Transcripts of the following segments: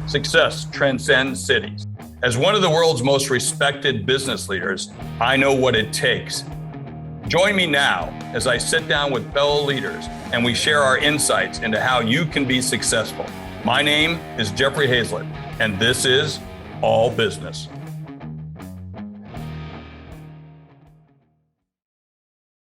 Success transcends cities. As one of the world's most respected business leaders, I know what it takes. Join me now as I sit down with fellow leaders and we share our insights into how you can be successful. My name is Jeffrey Hayzlett, and this is All Business.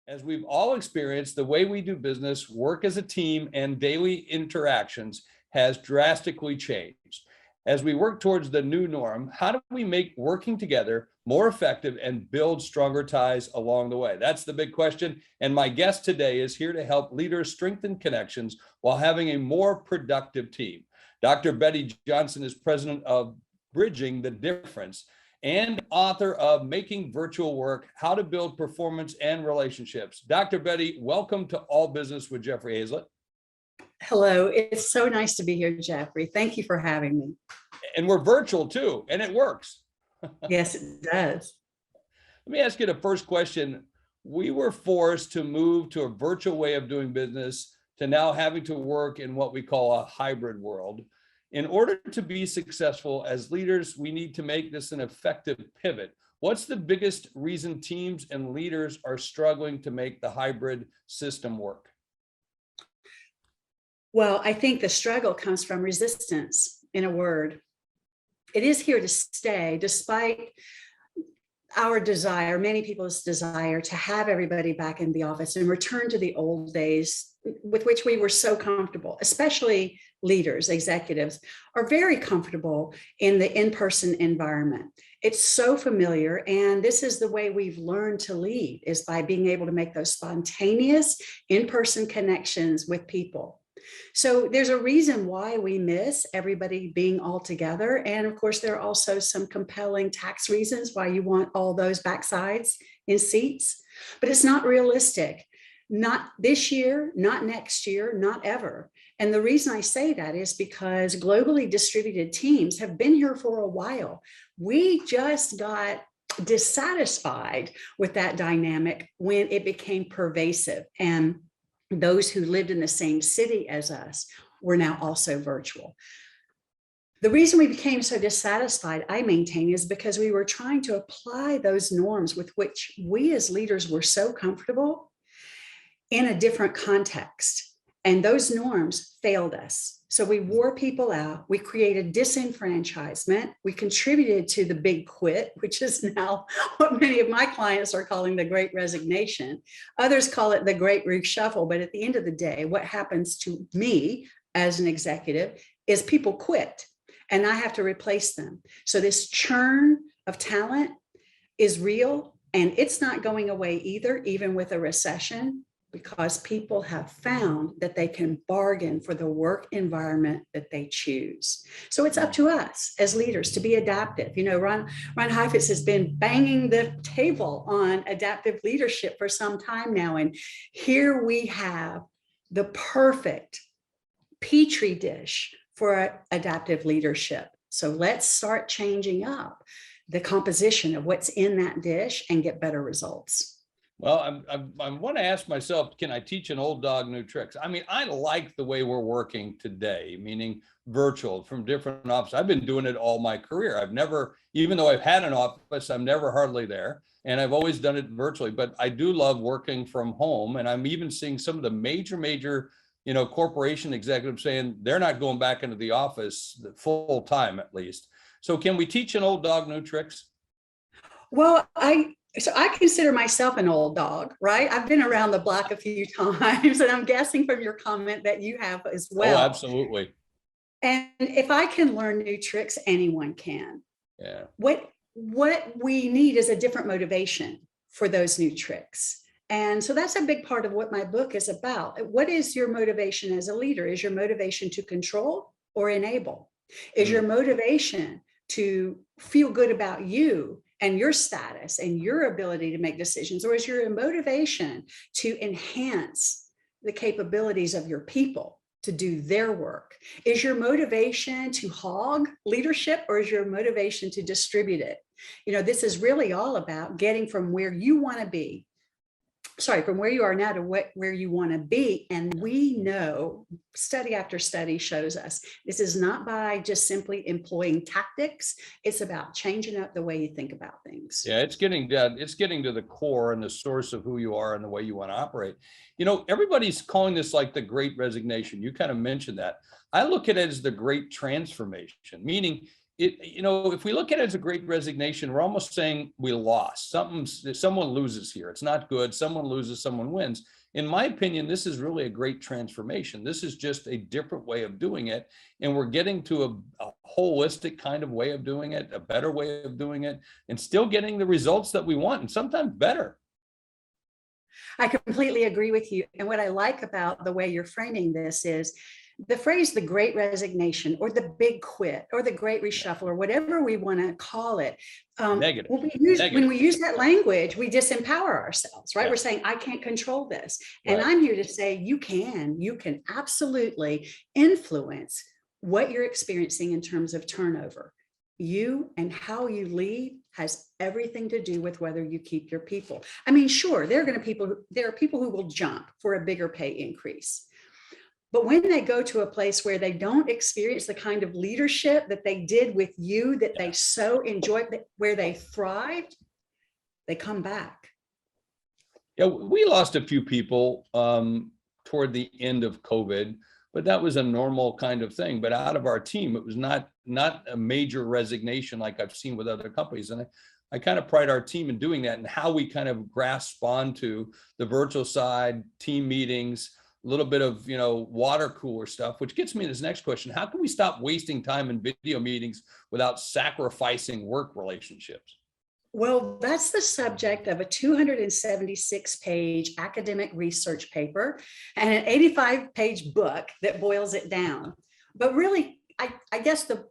As we've all experienced, the way we do business, work as a team, and daily interactions has drastically changed. As we work towards the new norm, how do we make working together more effective and build stronger ties along the way? That's the big question. And my guest today is here to help leaders strengthen connections while having a more productive team. Dr. Betty Johnson is president of Bridging the Difference and author of Making Virtual Work, How to Build Performance and Relationships. Dr. Betty, welcome to All Business with Jeffrey Hayzlett. Hello, it's so nice to be here, Jeffrey. Thank you for having me. And we're virtual too, and it works. Yes, it does. Let me ask you the first question. We were forced to move to a virtual way of doing business to now having to work in what we call a hybrid world. In order to be successful as leaders, we need to make this an effective pivot. What's the biggest reason teams and leaders are struggling to make the hybrid system work? Well, I think the struggle comes from resistance, in a word. It is here to stay, despite our desire, many people's desire to have everybody back in the office and return to the old days with which we were so comfortable, especially leaders, executives, are very comfortable in the in-person environment. It's so familiar, and this is the way we've learned to lead, is by being able to make those spontaneous in-person connections with people. So there's a reason why we miss everybody being all together. And of course, there are also some compelling tax reasons why you want all those backsides in seats, but it's not realistic. Not this year, not next year, not ever. And the reason I say that is because globally distributed teams have been here for a while. We just got dissatisfied with that dynamic when it became pervasive, and those who lived in the same city as us were now also virtual. The reason we became so dissatisfied, I maintain, is because we were trying to apply those norms with which we as leaders were so comfortable in a different context. And those norms failed us. So we wore people out, we created disenfranchisement, we contributed to the big quit, which is now what many of my clients are calling the great resignation. Others call it the great reshuffle, but at the end of the day, what happens to me as an executive is people quit and I have to replace them. So this churn of talent is real, and it's not going away either, even with a recession, because people have found that they can bargain for the work environment that they choose. So it's up to us as leaders to be adaptive. You know, Ron Heifetz has been banging the table on adaptive leadership for some time now. And here we have the perfect petri dish for adaptive leadership. So let's start changing up the composition of what's in that dish and get better results. Well, I want to ask myself, can I teach an old dog new tricks? I mean, I like the way we're working today, meaning virtual from different offices. I've been doing it all my career. I've never, even though I've had an office, I'm never hardly there. And I've always done it virtually, but I do love working from home. And I'm even seeing some of the major, corporation executives saying they're not going back into the office full time, at least. So can we teach an old dog new tricks? Well, So I consider myself an old dog, right? I've been around the block a few times, and I'm guessing from your comment that you have as well. Oh, absolutely. And if I can learn new tricks, anyone can. Yeah. What we need is a different motivation for those new tricks. And so that's a big part of what my book is about. What is your motivation as a leader? Is your motivation to control or enable? Is your motivation to feel good about you and your status and your ability to make decisions? Or is your motivation to enhance the capabilities of your people to do their work? Is your motivation to hog leadership, or is your motivation to distribute it? This is really all about getting from where you want to be from where you are now to where you want to be. And we know, study after study shows us, this is not by just simply employing tactics. It's about changing up the way you think about things. Yeah, it's getting to the core and the source of who you are and the way you want to operate. You know, everybody's calling this like the great resignation. You kind of mentioned that. I look at it as the great transformation, meaning it, you know, if we look at it as a great resignation, we're almost saying we lost something. Someone loses here. It's not good. Someone loses, someone wins. In my opinion, this is really a great transformation. This is just a different way of doing it. And we're getting to a holistic kind of way of doing it, a better way of doing it, and still getting the results that we want, and sometimes better. I completely agree with you. And what I like about the way you're framing this is the phrase, the great resignation, or the big quit, or the great reshuffle, or whatever we want to call it. Negative. When we use that language, we disempower ourselves, right? Yeah. We're saying, I can't control this. Right. And I'm here to say, you can absolutely influence what you're experiencing in terms of turnover. You and how you lead has everything to do with whether you keep your people. I mean, sure, there are people who will jump for a bigger pay increase. But when they go to a place where they don't experience the kind of leadership that they did with you, that they so enjoyed, where they thrived, they come back. Yeah, we lost a few people toward the end of COVID, but that was a normal kind of thing. But out of our team, it was not a major resignation like I've seen with other companies. And I kind of pride our team in doing that, and how we kind of grasp onto the virtual side, team meetings, a little bit of, water cooler stuff, which gets me to this next question. How can we stop wasting time in video meetings without sacrificing work relationships? Well, that's the subject of a 276-page academic research paper and an 85-page book that boils it down. But really, I guess the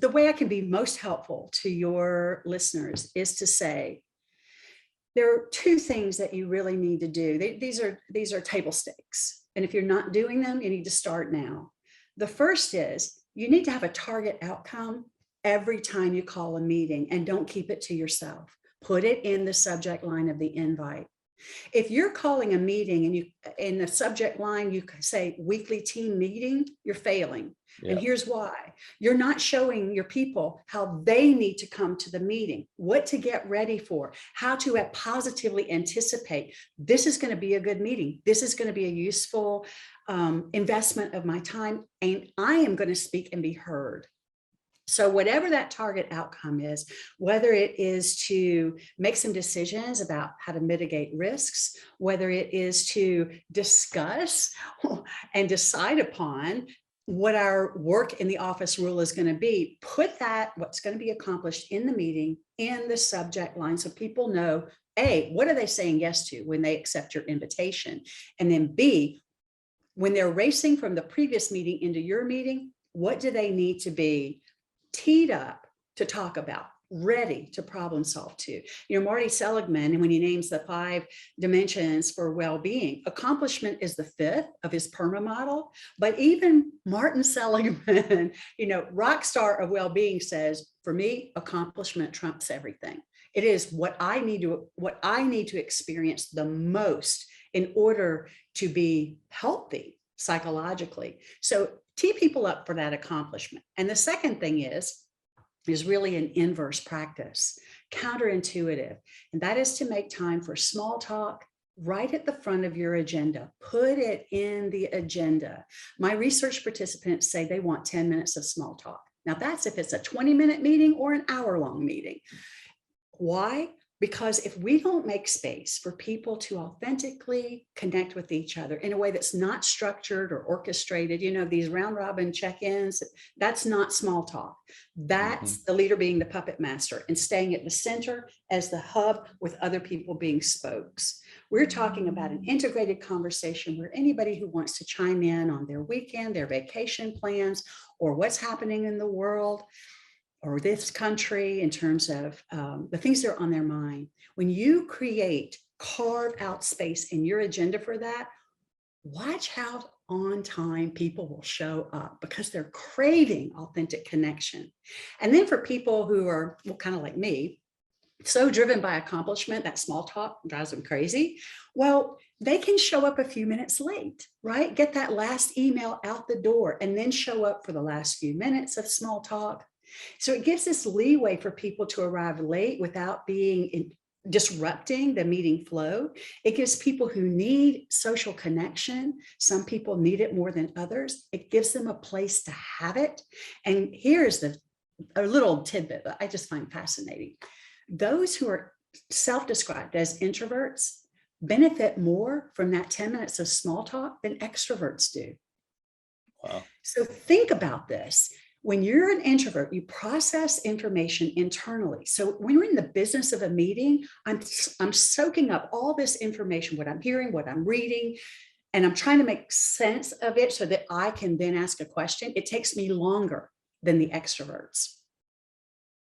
way I can be most helpful to your listeners is to say, there are two things that you really need to do. These are table stakes. And if you're not doing them, you need to start now. The first is you need to have a target outcome every time you call a meeting, and don't keep it to yourself. Put it in the subject line of the invite. If you're calling a meeting and you in the subject line, you say weekly team meeting, you're failing. Yeah. And here's why. You're not showing your people how they need to come to the meeting, what to get ready for, how to positively anticipate. This is going to be a good meeting. This is going to be a useful investment of my time, and I am going to speak and be heard. So whatever that target outcome is, whether it is to make some decisions about how to mitigate risks, whether it is to discuss and decide upon what our work in the office rule is going to be, put that, what's going to be accomplished in the meeting, in the subject line, so people know, A, what are they saying yes to when they accept your invitation? And then B, when they're racing from the previous meeting into your meeting, what do they need to be teed up to talk about, ready to problem solve to? Marty Seligman, when he names the 5 dimensions for well-being, accomplishment is the 5th of his PERMA model. But even Martin Seligman, rock star of well-being, says, for me, accomplishment trumps everything. It is what I need to experience the most in order to be healthy psychologically. So tee people up for that accomplishment. And the second thing is really an inverse practice, counterintuitive. And that is to make time for small talk right at the front of your agenda. Put it in the agenda. My research participants say they want 10 minutes of small talk. Now that's if it's a 20-minute meeting or an hour-long meeting. Why? Because if we don't make space for people to authentically connect with each other in a way that's not structured or orchestrated, these round robin check-ins, that's not small talk. That's the leader being the puppet master and staying at the center as the hub with other people being spokes. We're talking about an integrated conversation where anybody who wants to chime in on their weekend, their vacation plans, or what's happening in the world or this country in terms of the things that are on their mind. When you carve out space in your agenda for that, watch how on time people will show up, because they're craving authentic connection. And then for people who are kind of like me, so driven by accomplishment that small talk drives them crazy. Well, they can show up a few minutes late, right? Get that last email out the door and then show up for the last few minutes of small talk. So it gives this leeway for people to arrive late without being disrupting the meeting flow. It gives people who need social connection. Some people need it more than others. It gives them a place to have it. And here's a little tidbit that I just find fascinating. Those who are self-described as introverts benefit more from that 10 minutes of small talk than extroverts do. Wow. So think about this. When you're an introvert, you process information internally. So when we're in the business of a meeting, I'm soaking up all this information, what I'm hearing, what I'm reading, and I'm trying to make sense of it so that I can then ask a question. It takes me longer than the extroverts.